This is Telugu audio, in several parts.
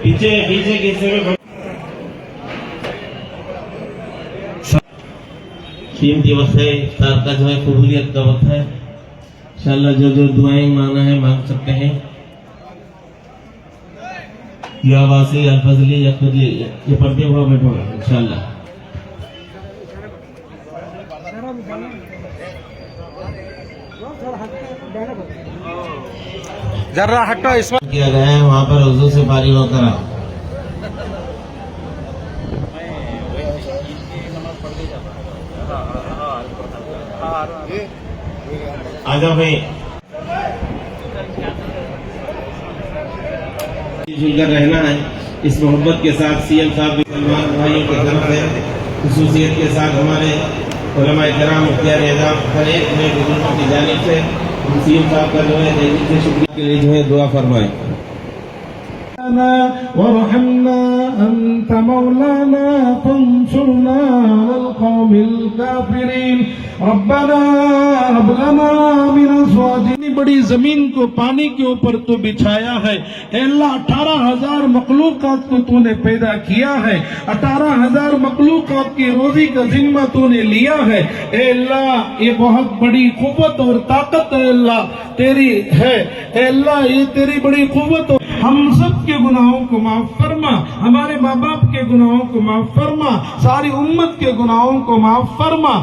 पीछे पीछे के हिस्से में कीमती वक्त है, इफ्तार का जो है कबूलियत का वक्त है। इंशाअल्लाह जो जो दुआएं मांगना है मांग सकते हैं। या वासी या फजली या खुदी ये पढ़ते हुआ बैठोगा इंशाअल्लाह। जरा हटो इस किया गया है वहाँ पर वजू से फारिग होकर आओ। आ जाओ भाई, जुलकर रहना है इस मोहब्बत के साथ। सीएम साहब भी सलमान भाइयों की तरफ है, खुसूसियत के साथ हमारे उलमा इकराम मुख्तियार एजाम हर एक में बुजुर्गों की जानिब से सीएम साहब का जो है दिल से शुक्रिया के लिए जो है दुआ फरमाए। वरहमना अंत मौलाना फंसुरना अलल कौमिल काफिरीन रब्बना हब लना मिन अज़वाजिना। बड़ी जमीन को पानी के ऊपर तो बिछाया है अल्लाह। 18,000 मखलूकात को तूने पैदा किया है, 18,000 मखलूकात की रोजी का जिम्मा तूने लिया है अल्लाह। ये बहुत बड़ी कुव्वत और ताकत है अल्लाह तेरी है अल्लाह, ये तेरी बड़ी कुव्वत। हम सब के गुनाहों को माफ फरमा, हमारे माँ बाप के गुनाहों को माफ फरमा, सारी उम्मत के गुनाहों को माफ फरमा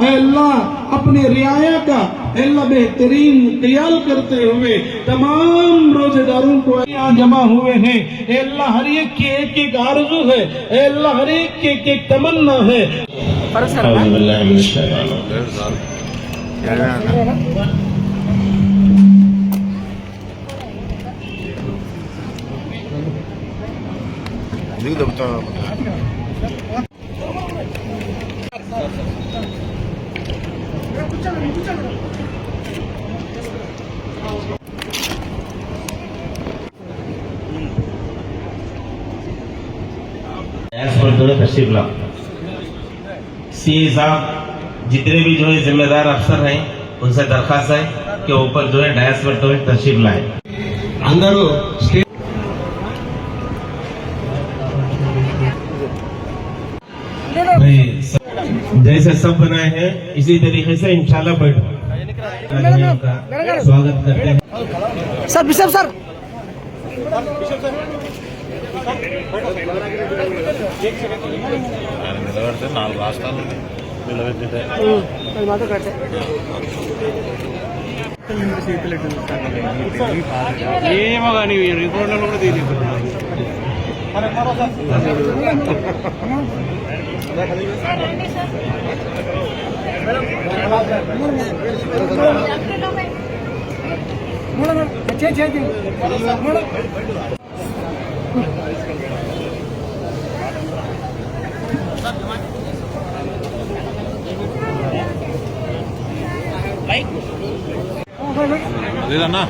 अल्लाह। अपने रियाया का अल्लाह बेहतरीन ख्याल करते हुए तमाम रोजेदारों को यहाँ जमा हुए हैं अल्लाह। हर एक की एक एक आरज़ू है अल्लाह, हर एक की एक एक तमन्ना है। तशरीफ लाओ। सीए साहब जितने भी जो है जिम्मेदार अफसर हैं उनसे दरखास्त है कि ऊपर जो है डायस पर तो तशरीफ लाए। अंदर जैसे सब बनाए हैं इसी तरीके से इंशाल्लाह बैठो। स्वागत करते हैं सर। बिशप सर నాలుగు రాష్ట్రాలు నిలబెట్టితే ఏమో కానీ రిపోర్ట్లలో కూడా తీసుకుంటున్నారు. లేదన్నా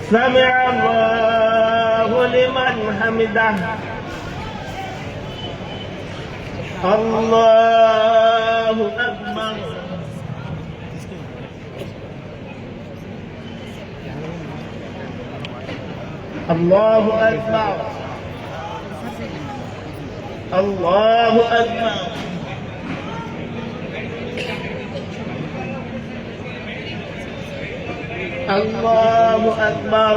سمع الله لمن حمده الله أكبر الله أكبر الله أكبر الله أكبر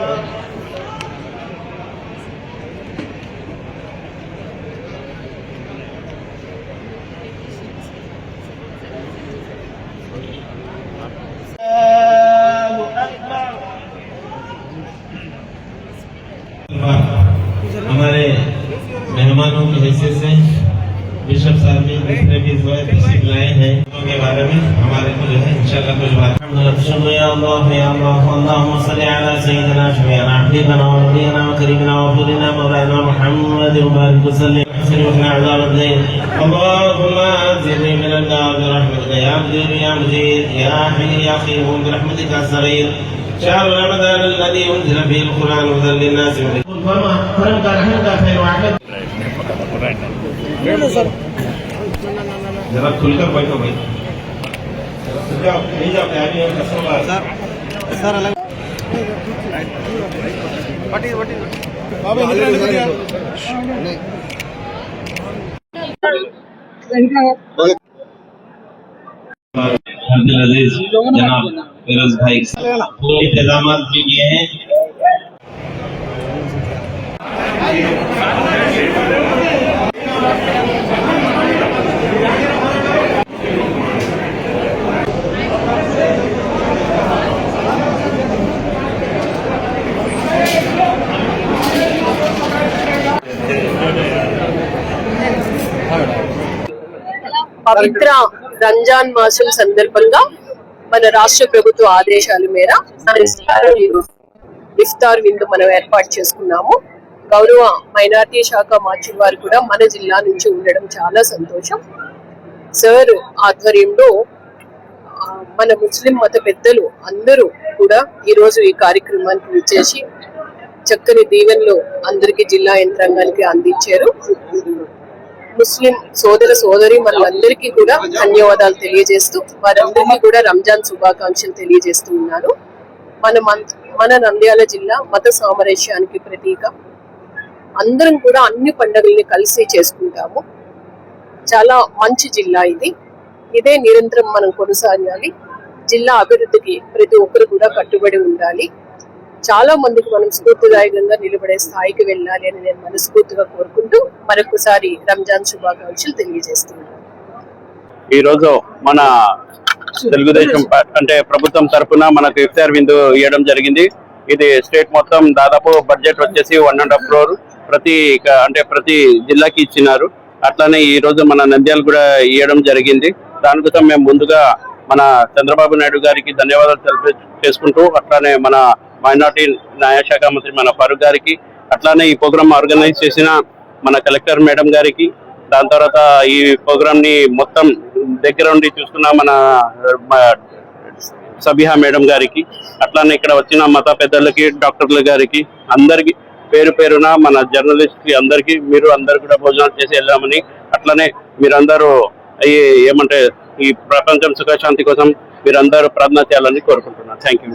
हमारे मेहमानों की हैसियत से बिशप साहब भी दूसरे भी तशरीफ लाए हैं के बारे में हमारे को जो है इंशाल्लाह कुछ बात الشر يا الله يا الله. اللهم صل على سيدنا شفيعنا حبيبنا ونبينا وكريمنا وغفورنا مولانا محمد وبارك وسلم واحسن وقنا عذاب الدين. اللهم انزلني من النار برحمتك يا مجيد يا مجيد يا حي يا قيوم برحمتك الصغير. شهر رمضان الذي انزل فيه القران هدى للناس فما فرمك رحمك خير واحد. जरा खुलकर बैठो भाई. जाओ नहीं जाओ तैयारी है कस्टमर सर सर अलग पटी पटी बाबू अब्दुल अजीज जनाब फिरोज भाई पूरे इंतजाम भी किए हैं. పవిత్ర రంజాన్ మాసం సందర్భంగా మన రాష్ట్ర ప్రభుత్వ ఆదేశాల మేర ఇఫ్తార్ విందు మనం ఏర్పాటు చేసుకున్నాము. గౌరవ మైనార్టీ శాఖ మంత్రి వారు కూడా మన జిల్లా నుంచి ఉండడం చాలా సంతోషం. సార్ ఆధ్వర్యంలో మన ముస్లిం మత పెద్దలు అందరూ కూడా ఈరోజు ఈ కార్యక్రమానికి విచ్చేసి చక్కని దీవెనలు అందరికీ జిల్లా యంత్రాంగానికి అందించారు. ముస్లిం సోదర సోదరి మనందరికీ కూడా ధన్యవాదాలు తెలియజేస్తూ వారందరికీ కూడా రంజాన్ శుభాకాంక్షలు తెలియజేస్తూ ఉన్నారు. మన నంద్యాల జిల్లా మత సామరస్యానికి ప్రతీక. అందరం కూడా అన్ని పండుగల్ని కలిసి చేసుకుంటాము. చాలా మంచి జిల్లా ఇది. ఇదే నిరంతరం మనం కొనసాగాలి. జిల్లా అభివృద్ధికి ప్రతి ఒక్కరు కూడా కట్టుబడి ఉండాలి. చాలా మందికి మనం స్ఫూర్తిదాయకంగా నిలబడే స్థాయికి వెళ్ళాలి అని నేను మనస్ఫూర్తిగా కోరుకుంటూ మరొకసారి రంజాన్ శుభాకాంక్షలు తెలియజేస్తున్నాను. ఈ రోజు మన తెలుగుదేశం అంటే ప్రభుత్వం తరఫున మనకు ఇఫ్తార్ విందు ఇవ్వడం జరిగింది. ఇది స్టేట్ మొత్తం దాదాపు బడ్జెట్ వచ్చేసి 1.5 crore ప్రతి జిల్లాకి ఇచ్చినారు. అట్లానే ఈ రోజు మన నంద్యాల కూడా ఇవ్వడం జరిగింది. దానికోసం మేము ముందుగా మన చంద్రబాబు నాయుడు గారికి ధన్యవాదాలు చేసుకుంటూ అట్లానే మన మైనార్టీ న్యాయశాఖ మంత్రి మన ఫరూక్ గారికి అట్లానే ఈ ప్రోగ్రామ్ ఆర్గనైజ్ చేసిన మన కలెక్టర్ మేడం గారికి, దాని తర్వాత ఈ ప్రోగ్రామ్ ని మొత్తం దగ్గర ఉండి చూస్తున్న మన సబిహా మేడం గారికి, అట్లానే ఇక్కడ వచ్చిన మత పెద్దలకి, డాక్టర్ల గారికి, అందరికి పేరు పేరున మన జర్నలిస్ట్ కి అందరికి మీరు అందరు కూడా భోజనాలు చేసి వెళ్ళామని, అట్లనే మీరందరూ ఏమంటే ఈ ప్రపంచం సుఖశాంతి కోసం మీరందరూ ప్రార్థన చేయాలని కోరుకుంటున్నాను. Thank you.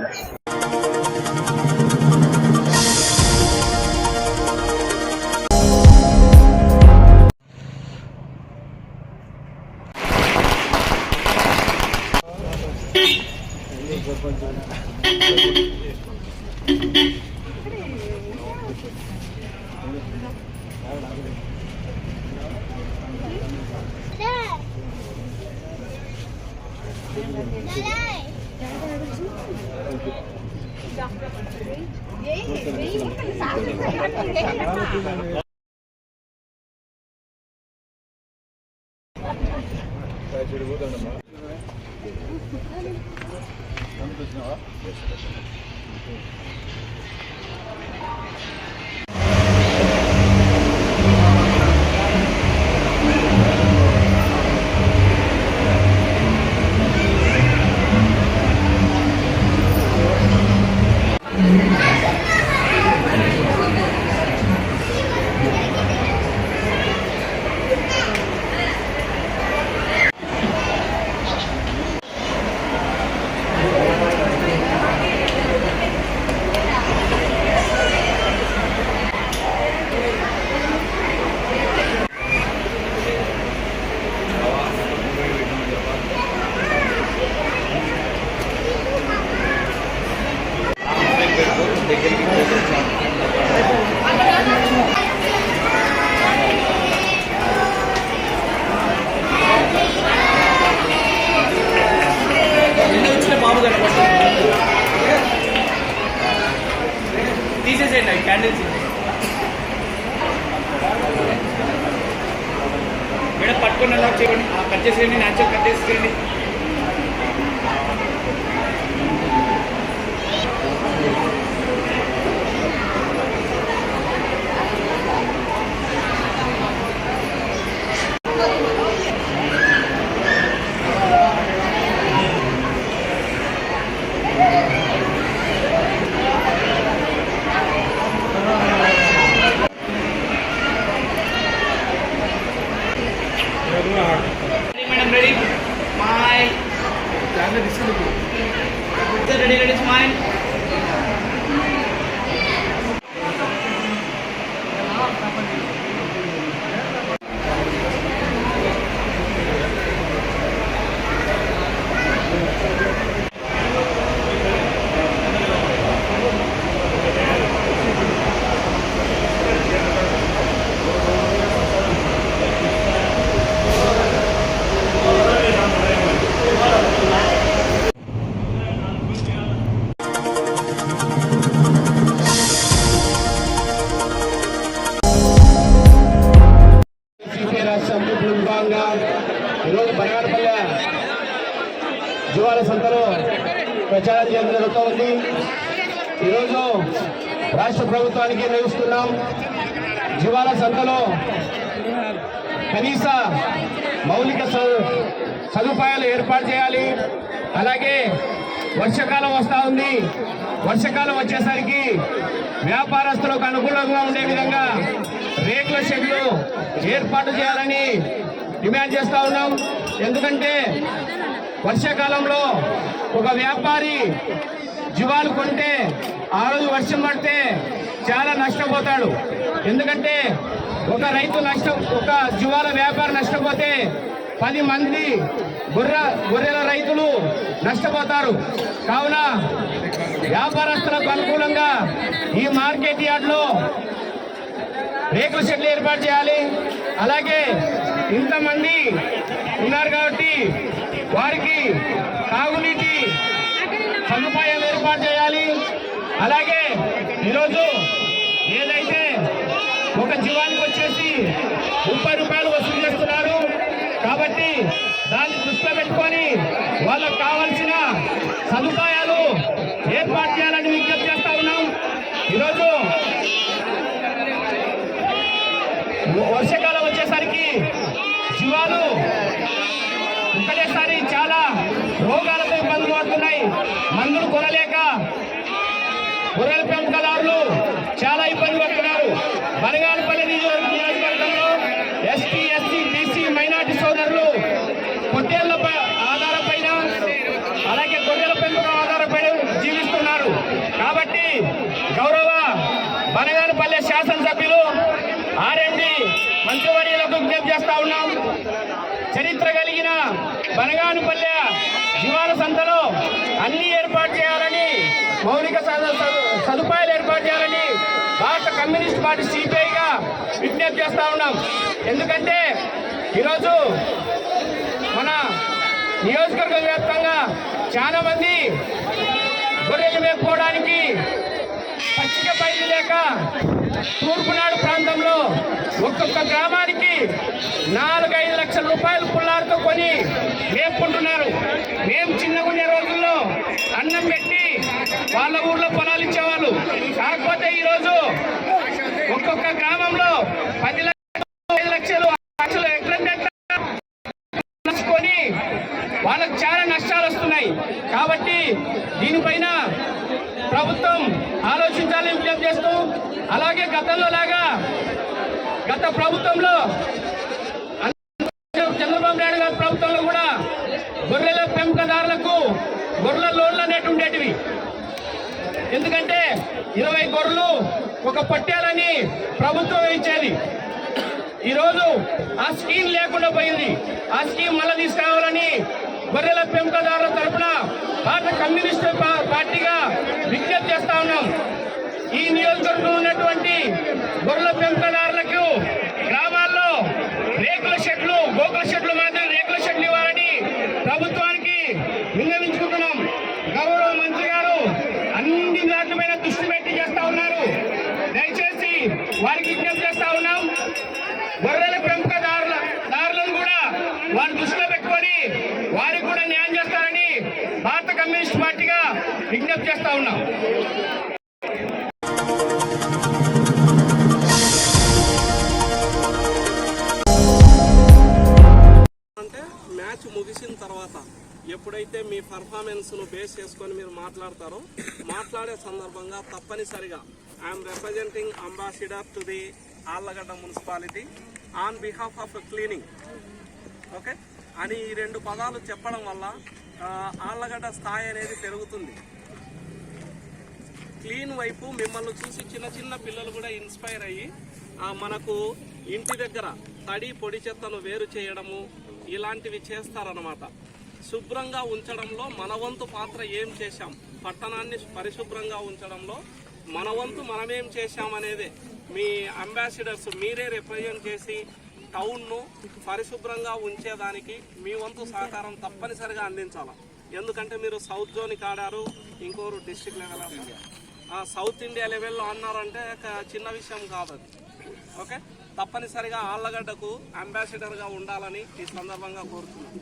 తీసేసేయండి క్యాండిల్స్ మేడం పట్టుకొని అలా చేయండి, కట్ చేసేయండి, న్యాచురల్ కట్ చేసేయండి. ready, smile. రాష్ట్ర అభివృద్ధి భాగంగా ఈరోజు బనగానపల్లె జీవాల సంతలో ప్రచారం చేయడం జరుగుతూ ఉంది. ఈరోజు రాష్ట్ర ప్రభుత్వానికి నిర్వహిస్తున్నాం. జీవాల సంతలో కనీస మౌలిక సదుపాయాలు ఏర్పాటు చేయాలి. అలాగే వర్షాకాలం వస్తూ ఉంది. వర్షాకాలం వచ్చేసరికి వ్యాపారస్తులకు అనుకూలంగా ఉండే విధంగా రేకుల షెడ్లు ఏర్పాటు చేయాలని డిమాండ్ చేస్తా ఉన్నాం. ఎందుకంటే వర్షాకాలంలో ఒక వ్యాపారి జీవాలు కొంటే ఆ రోజు వర్షం పడితే చాలా నష్టపోతాడు. ఎందుకంటే ఒక రైతు ఒక జీవాల వ్యాపారి నష్టపోతే 10 మంది గొర్రెల రైతులు నష్టపోతారు. కావున వ్యాపారస్తులకు అనుకూలంగా ఈ మార్కెట్ యార్డ్లో రేకుల షెడ్లు ఏర్పాటు చేయాలి. అలాగే ఇంతమంది ఉన్నారు కాబట్టి వారికి తాగునీటి సదుపాయాలు ఏర్పాటు చేయాలి. అలాగే ఈరోజు ఏదైతే ఒక జీవానికి వచ్చేసి 30 రూపాయలు వసూలు చేస్తున్నారు కాబట్టి దాన్ని దృష్టిలో పెట్టుకొని వాళ్ళకు కావాల్సిన సదుపాయాలు ఏర్పాటు చేయాలని విజ్ఞప్తి చేస్తా ఉన్నాం. ఈరోజు వర్షాకాలం వచ్చేసరికి జీవాలు ఒకటేసారి చాలా రోగాలతో ఇబ్బందులు పడుతున్నాయి. మందులు కొనలేక గొర్రెల పెంపకదారులు చాలా ఇబ్బంది పడుతున్నారు. బనగానపల్లి నియోజకవర్గంలో ఎస్టీ, ఎస్సీ, బీసీ, మైనార్టీ సోదరులు పొట్టేళ్ల ఆధారపైన అలాగే గొర్రెల పెంపకం ఆధారపైన జీవిస్తున్నారు. కాబట్టి గౌరవ బనగానపల్లి శాసనసభ్యులు ఆర్ఎండి మంత్రివర్యులకు విజ్ఞప్తి చేస్తా ఉన్నాం. చరిత్ర కలిగిన బనగానపల్లె జీవాల సంతలో అన్ని ఏర్పాటు చేయాలని, మౌలిక సదుపాయాలు ఏర్పాటు చేయాలని భారత కమ్యూనిస్ట్ పార్టీ సిపిఐగా విజ్ఞప్తి చేస్తా ఉన్నాం. ఎందుకంటే ఈరోజు మన నియోజకవర్గ వ్యాప్తంగా చాలా మంది గొర్రెలు మేపుకోవడానికి పచ్చిక బయలు లేక తూర్పునాడు ప్రాంతంలో ఒక్కొక్క గ్రామానికి 4-5 లక్షల రూపాయలు పుల్లాలతో కొని మేపుకుంటున్నారు. మేము చిన్నగుండే రోజుల్లో అన్నం పెట్టి వాళ్ళ ఊళ్ళో పొలాలు ఇచ్చేవాళ్ళు. కాకపోతే ఈరోజు ఒక్కొక్క గ్రామంలో 10 లక్షలు, 5 లక్షలు, 6 లక్షలు ఎట్లా కొని వాళ్ళకు చాలా నష్టాలు వస్తున్నాయి. కాబట్టి దీనిపైన ప్రభుత్వం ఆలోచించాలని విజ్ఞప్తి చేస్తూ, అలాగే గతంలో లాగా గత ప్రభుత్వంలో చంద్రబాబు నాయుడు గారి ప్రభుత్వంలో కూడా గొర్రెల పెంపకదారులకు గొర్రెల లోన్లు అనేవి ఉండేటివి. ఎందుకంటే 20 గొర్రెలు ఒక పట్టేలని ప్రభుత్వం ఇచ్చేది. ఈరోజు ఆ స్కీమ్ లేకుండా పోయింది. ఆ స్కీమ్ మళ్ళీ తీసుకురావాలని గొర్రెల పెంపకదారుల తరఫున భారత కమ్యూనిస్టు పార్టీగా విజ్ఞప్తి చేస్తా ఉన్నాం. ఈ నియోజకవర్గంలో ఉన్నటువంటి గొర్రెల పెంపకదారులకు గ్రామాల్లో రేకుల షెడ్లు, గోకుల షెడ్లు మాత్రం రేకుల షెడ్లు ఇవ్వాలని ప్రభుత్వానికి విన్నవించుకుంటున్నాం. గౌరవ మంత్రి గారు అన్ని దాంట్ల మీద దృష్టి పెట్టి చేస్తా ఉన్నారు. దయచేసి వారికి విజ్ఞప్తి చేస్తా ఉన్నాం. గొర్రెల పెంపకదారులను కూడా వారి దృష్టిలో పెట్టుకొని వారికి కూడా న్యాయం చేస్తారని భారత కమ్యూనిస్ట్ పార్టీగా విజ్ఞప్తి చేస్తా ఉన్నాం. అంటే మ్యాచ్ ముగిసిన తర్వాత ఎప్పుడైతే మీ పర్ఫార్మెన్స్ను బేస్ చేసుకొని మీరు మాట్లాడతారో, మాట్లాడే సందర్భంగా తప్పనిసరిగా I'm representing ambassador to the Allagadda municipality on behalf of cleaning, okay అని ఈ 2 పదాలు చెప్పడం వల్ల ఆళ్లగడ్డ స్థాయి అనేది పెరుగుతుంది. క్లీన్ వైపు మిమ్మల్ని చూసి చిన్న చిన్న పిల్లలు కూడా ఇన్స్పైర్ అయ్యి మనకు ఇంటి దగ్గర తడి పొడి చెత్తను వేరు చేయడము ఇలాంటివి చేస్తారన్నమాట. శుభ్రంగా ఉంచడంలో మన వంతు పాత్ర ఏం చేశాం, పట్టణాన్ని పరిశుభ్రంగా ఉంచడంలో మన వంతు మనమేం చేశామనేదే మీ అంబాసిడర్స్ మీరే రిప్రజెంట్ చేసి టౌన్ను పరిశుభ్రంగా ఉంచేదానికి మీ వంతు సహకారం తప్పనిసరిగా అందించాలి. ఎందుకంటే మీరు సౌత్ జోన్కి ఆడారు, ఇంకోరు డిస్ట్రిక్ట్ లెవెల్ ఆడారు, సౌత్ ఇండియా లెవెల్లో అన్నారంటే చిన్న విషయం కాదు అది. ఓకే, తప్పనిసరిగా ఆళ్లగడ్డకు అంబాసిడర్గా ఉండాలని ఈ సందర్భంగా కోరుతున్నాను.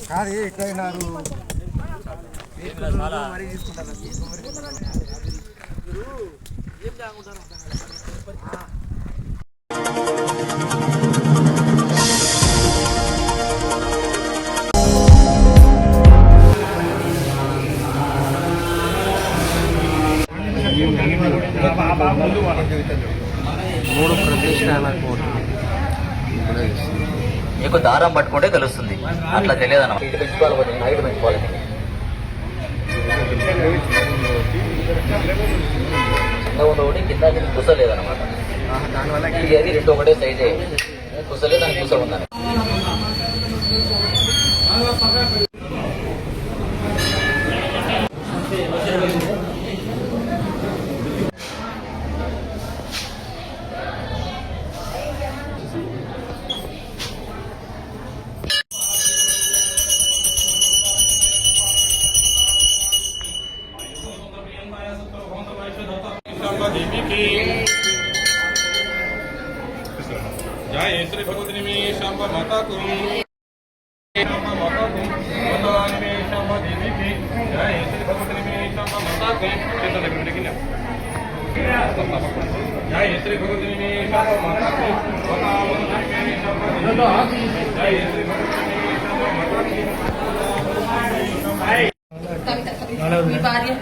కాదు ఎట్లయినారు మూడు ప్రతిష్టాలకు నీకు దారం పట్టుకుంటే తెలుస్తుంది, అట్లా తెలియదు అన్నమాట. ఇటు పెంచుకోవాలి, హైట్ పెంచుకోవాలి. కింద ఉండేవాడి కింద కుసలేదన్నమాట. ఇది అది రెండు ఒకటే సైజే, కుసలే దానికి కుస ఉందని. जय श्री भगवती में शांब माता को शांब माता को भगवान में शांब देवी की जय श्री भगवती में शांब माता को चेतन लगने की ना जय श्री भगवती में शांब माता को भगवान में शांब देवी जय श्री भगवती में शांब माता को మీ భార్య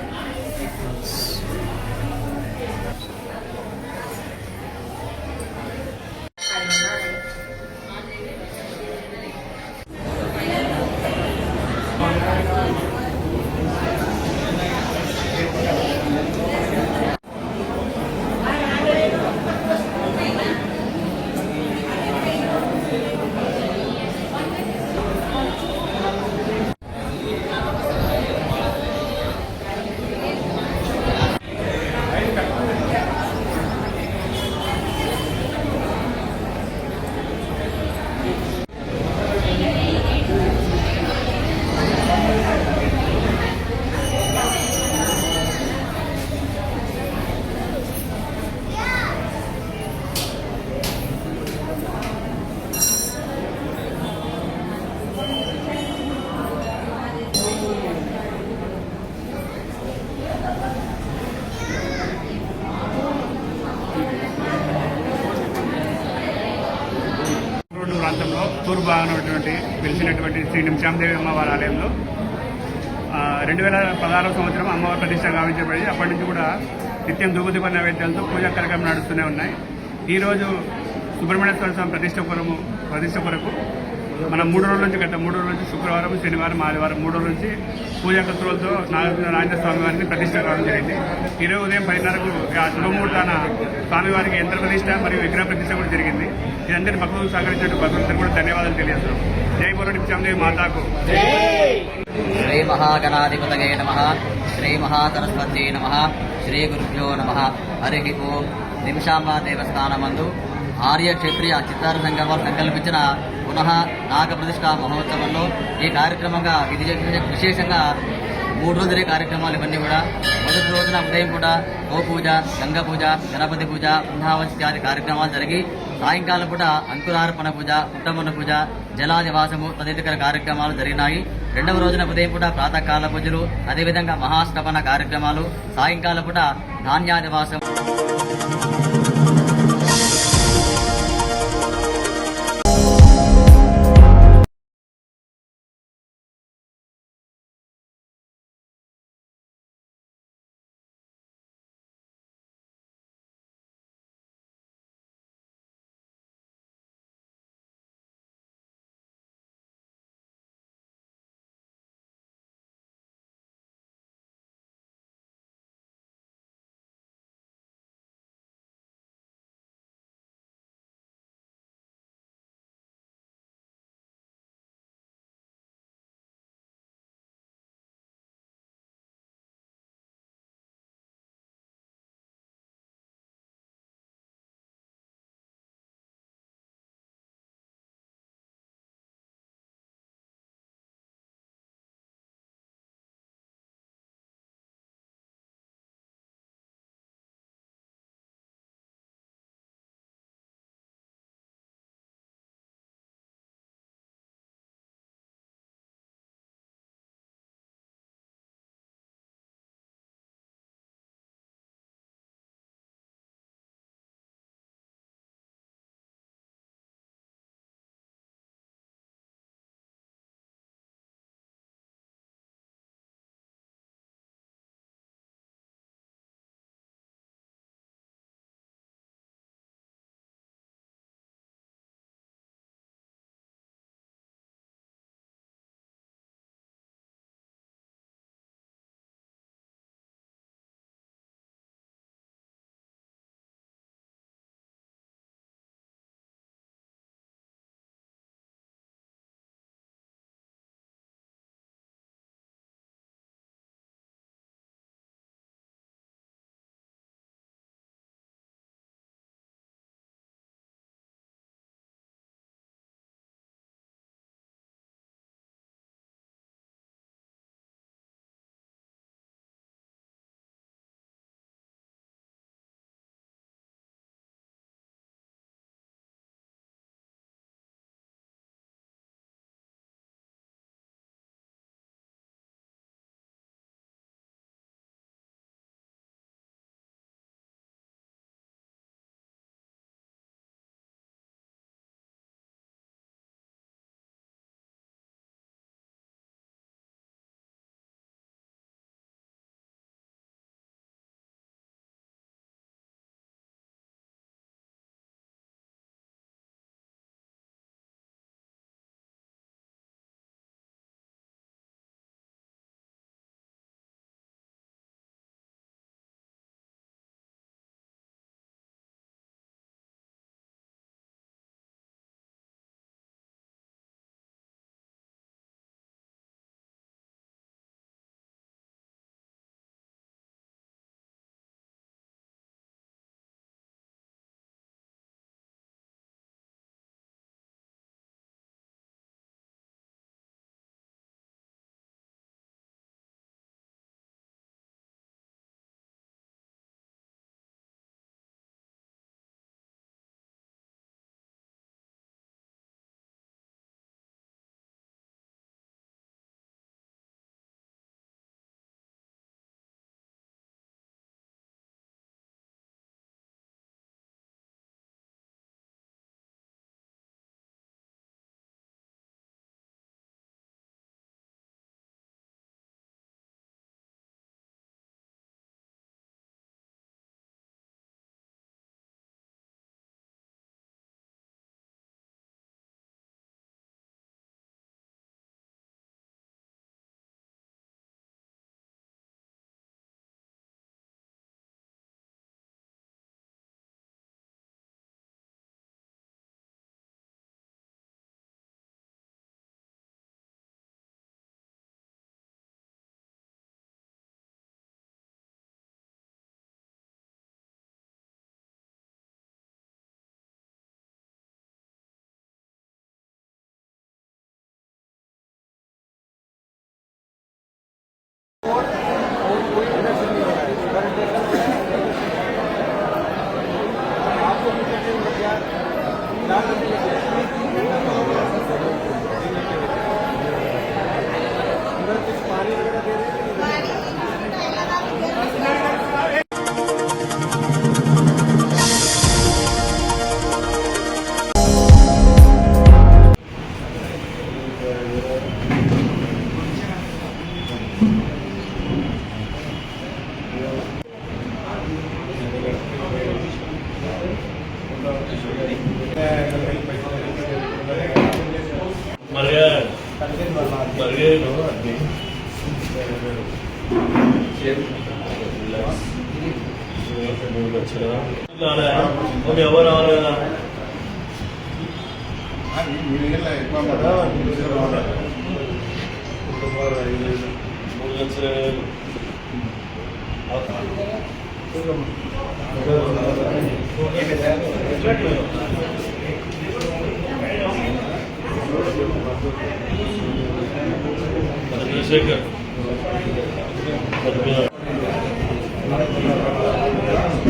ప్రాంతంలో తూర్పు భాగమైనటువంటి వెలిసినటువంటి శ్రీ నిమిషాందేవి అమ్మవారి ఆలయంలో 2016 సంవత్సరం అమ్మవారి ప్రతిష్ట గావించబడి అప్పటి నుంచి కూడా నిత్యం ధూపదీప నైవేద్యాలతో పూజా కార్యక్రమం నడుస్తూనే ఉన్నాయి. ఈరోజు సుబ్రహ్మణ్య స్వామి ప్రతిష్ట కొరకు మనం 3 రోజుల నుంచి 3 రోజుల నుంచి శుక్రవారం, శనివారం, ఆదివారం 3 రోజుల నుంచి పూజా కత్తులతో నాగేంద్ర స్వామి వారిని ప్రతిష్ట కావడం జరిగింది. ఈరోజు ఉదయం 10:30కు శుభముహూర్తాన స్వామివారికి యంత్ర ప్రతిష్ట మరియు విగ్రహ ప్రతిష్ట కూడా జరిగింది. ఇదందరి భక్తులు సహకరించిన భక్తులందరూ కూడా ధన్యవాదాలు తెలియజేస్తున్నాం. జై బోలో నిత్యాదేవి మాతాకు. శ్రీ మహాగణాధిపతయే నమః. శ్రీ మహాసరస్వత్యై నమః. శ్రీ గురుభ్యో నమః. హరి ఓం. నిమిషాంబ దేవస్థానమందు ఆర్య క్షత్రియ చిత్తార సంఘం వారు సంకల్పించిన పునః నాగ ప్రతిష్ఠా మహోత్సవంలో ఈ కార్యక్రమంగా విశేషంగా 3 రోజుల కార్యక్రమాలు ఇవన్నీ కూడా మొదటి రోజున ఉదయం పూట గోపూజ, గంగా పూజ, గణపతి పూజ, బృందావత్యాది కార్యక్రమాలు జరిగి సాయంకాలం పూట అంకురార్పణ పూజ, పుట్టమన్న పూజ, జలాదివాసము తదితర కార్యక్రమాలు జరిగినాయి. 2వ రోజున ఉదయం పూట ప్రాతకాల పూజలు, అదేవిధంగా మహాష్టపన కార్యక్రమాలు, సాయంకాలం పూట ధాన్యాదివాసం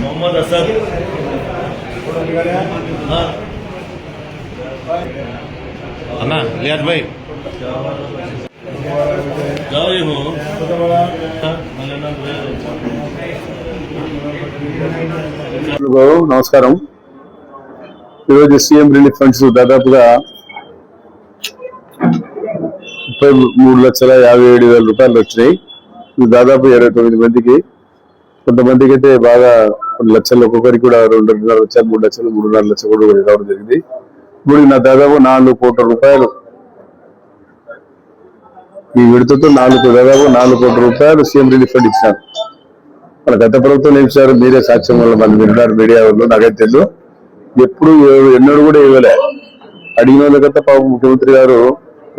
मोहम्मद असद अन्ना लियाज भाई जाओ ये हो నమస్కారం. ఈరోజు సీఎం రిలీఫ్ ఫండ్స్ దాదాపుగా 33,57,000 రూపాయలు వచ్చినాయి. దాదాపు 29 మందికి, కొంతమందికి అయితే బాగా కొన్ని లక్షలు, ఒక్కొక్కరికి కూడా 2.5 లక్షలు, 3 లక్షలు, 3.5 లక్షలు కూడా రావడం జరిగింది. ఇప్పుడు నా దాదాపు 4 కోట్ల రూపాయలు ఈ విడతతో దాదాపు 4 కోట్ల రూపాయలు సీఎం రిలీఫ్ ఫండ్ ఇచ్చారు. మన గత ప్రభుత్వం ఏం ఇచ్చారు మీరే సాక్ష్యం వల్ల మన విన్నారు మీడియా వాళ్ళు, నాకైతే తెలియదు. ఎప్పుడు ఎన్నడూ కూడా ఇవ్వలే. అడిగిన వాళ్ళకంతా పాపం ముఖ్యమంత్రి గారు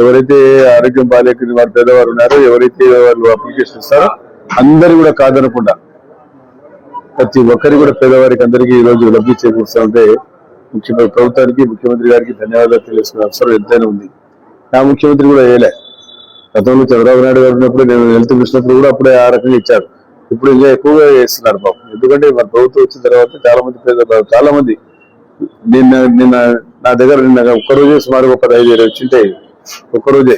ఎవరైతే ఆరోగ్యం బాగాలేక వారు పేదవారు ఉన్నారో, ఎవరైతే వాళ్ళు అప్లికేషన్ ఇస్తారో అందరు కూడా కాదనకుండా ప్రతి ఒక్కరికి కూడా పేదవారికి అందరికీ ఈ రోజు లబ్ధి చేకూరుస్తూ ఉంటే ప్రభుత్వానికి, ముఖ్యమంత్రి గారికి ధన్యవాదాలు తెలియజేసుకునే అవసరం ఎంతైనా ఉంది. నా ముఖ్యమంత్రి కూడా వేయలే. గతంలో చంద్రబాబు నాయుడు గారు ఉన్నప్పుడు, నేను హెల్త్ మినిస్టర్ కూడా అప్పుడే ఆ రకంగా ఇచ్చారు. ఇప్పుడు ఇంకా ఎక్కువగా చేస్తున్నారు పాపం. ఎందుకంటే మన ప్రభుత్వం వచ్చిన తర్వాత చాలా మంది నిన్న నా దగ్గర ఒక్కరోజే సుమారు 15,000 వచ్చింటాయి ఒక్కరోజే.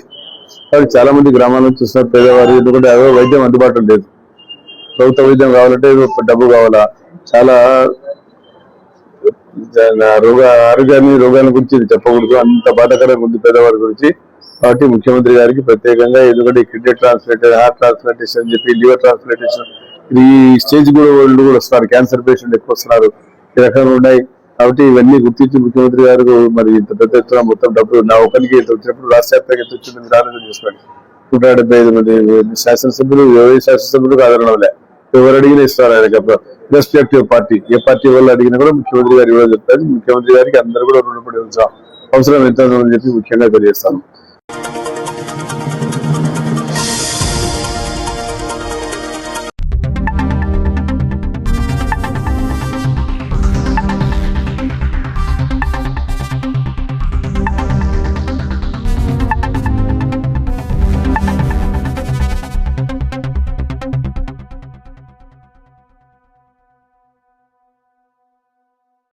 కానీ చాలా మంది గ్రామాల నుంచి చూస్తున్నారు పేదవారు. ఎందుకంటే అదే వైద్యం అందుబాటులో లేదు. ప్రభుత్వ వైద్యం కావాలంటే డబ్బు కావాలా. చాలా రోగాల గురించి చెప్పకూడదు, అంత బాధాకరంగా ఉంది పేదవారి గురించి. కాబట్టి ముఖ్యమంత్రి గారికి ప్రత్యేకంగా, ఎందుకంటే కిడ్నీ ట్రాన్స్ప్లాంటేషన్, హార్ట్ ట్రాన్స్ప్లాంటేషన్ అని చెప్పి, లివర్ ట్రాన్స్ప్లాంటేషన్, ఈ స్టేజ్ కూడా వాళ్ళు కూడా వస్తున్నారు. క్యాన్సర్ పేషెంట్ ఎక్కువ వస్తున్నారు. ఈ రకంగా ఉన్నాయి. కాబట్టి ఇవన్నీ గుర్తించి ముఖ్యమంత్రి గారు మరి ఇంత పెద్ద ఎత్తున మొత్తం డబ్బులు నా ఒకరికి వచ్చినప్పుడు రాష్ట్ర వ్యాప్తంగా ఎంత వచ్చింది మీరు ఆలోచన చేసుకోండి. 175 మంది శాసనసభ్యులు, 20 శాసనసభ్యులకు ఆదరణ వల్ల ఎవరు అడిగినా ఇస్తారు. ఆయన రెస్పెక్టివ్ పార్టీ, ఏ పార్టీ వాళ్ళు అడిగినా కూడా ముఖ్యమంత్రి గారు ఇవ్వడం చెప్తారు. ముఖ్యమంత్రి గారికి అందరూ కూడా రుణపడి అవసరం ఎంత ఉందని చెప్పి ముఖ్యంగా తెలియజేస్తాను.